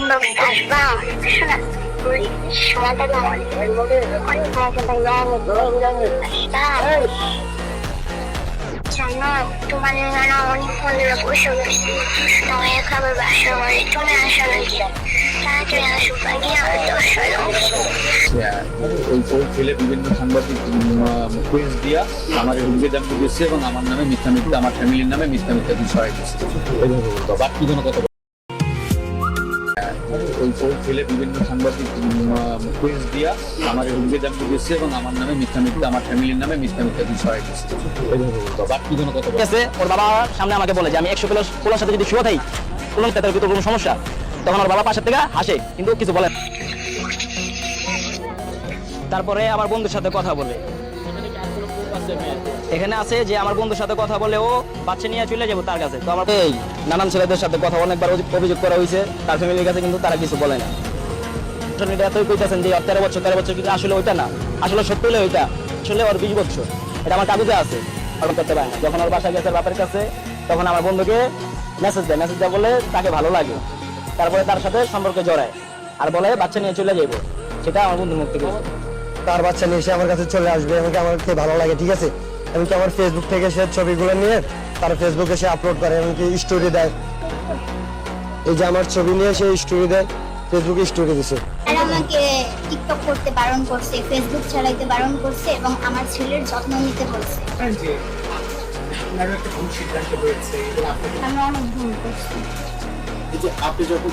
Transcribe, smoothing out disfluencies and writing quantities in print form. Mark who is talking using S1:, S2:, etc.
S1: তোমরা আসবা শোনা সময়টা না অনেক জানো তোমার নানা অনেক বন্ধুরা বসে বসে তোমার খাবার বাসা করে তুমি আসো নাকি তাড়াতাড়ি আসো গিয়ে আমার দর্শন
S2: ওই ছেলে বিভিন্ন সাংবাদিক কুইজ দিয়া আমার হুমকি দাম দিচ্ছে এবং আমার নামে মিথ্যা মিথ্যা আমার ফ্যামিলির নামে মিথ্যা মিথ্যা বিষয় দিচ্ছে বাকি কোনো কথা ওই ছেলে বিভিন্ন সাংবাদিক কুইজ দিয়া আমার হুমকি দাম দিচ্ছে এবং আমার নামে মিথ্যা মিথ্যা আমার ফ্যামিলির নামে মিথ্যা মিথ্যা বিষয় দিচ্ছে বাকি কোনো কথা
S3: আছে। ওর বাবা সামনে আমাকে বলে যে আমি 100 কিলো পোলার সাথে যদি শুয়ে থাকি কোনো তাদের ভিতরে কোনো সমস্যা, তখন ওর বাবা পাশের থেকে হাসে কিন্তু কিছু বলে না। তারপরে আমার বন্ধুর সাথে কথা বলে এখানে আছে যে আমার বন্ধুর সাথে কথা বলে ও বাচ্চা নিয়ে চলে যাবো তার কাছে। তো আমার এই নানান ছেলেদের সাথে কথা অনেকবার অভিযোগ করা হয়েছে তার ফ্যামিলির কাছে, কিন্তু তারা কিছু বলে না। এতই কইতেছেন যে 13 বছর কিন্তু আসলে ওইটা না, আসলে সত্যি হলে ওইটা আসলে ওর 20 বছর, এটা আমার কাগজে আছে। আর করতে পারে না। যখন ওর বাসা গেছে বাপের কাছে তখন আমার বন্ধুকে মেসেজ দেয় বলে তাকে ভালো লাগে, তারপরে তার সাথে সম্পর্কে জড়ায় আর বলে বাচ্চা নিয়ে চলে যাবো। সেটা আমার বন্ধুর মুখ থেকে
S4: তার বাচ্চা নিয়ে এসে আমার কাছে চলে আসবে, আমাকে আমাকে ভালো লাগে, ঠিক আছে। এমনকি আমার ফেসবুক থেকে সে ছবিগুলো নিয়ে তার ফেসবুকে সে আপলোড করে, এমনকি স্টোরি দেয়। এই যে আমার ছবি নিয়ে সে স্টোরি দেয়, ফেসবুকে স্টোরি দিছে।
S1: আর আমাকে টিকটক করতে বারণ করছে, ফেসবুক চালাইতে বারণ করছে এবং আমার ছেলের যত্ন নিতে বলছে। আমি অনেক ভুল করছি।
S2: আপনি যখন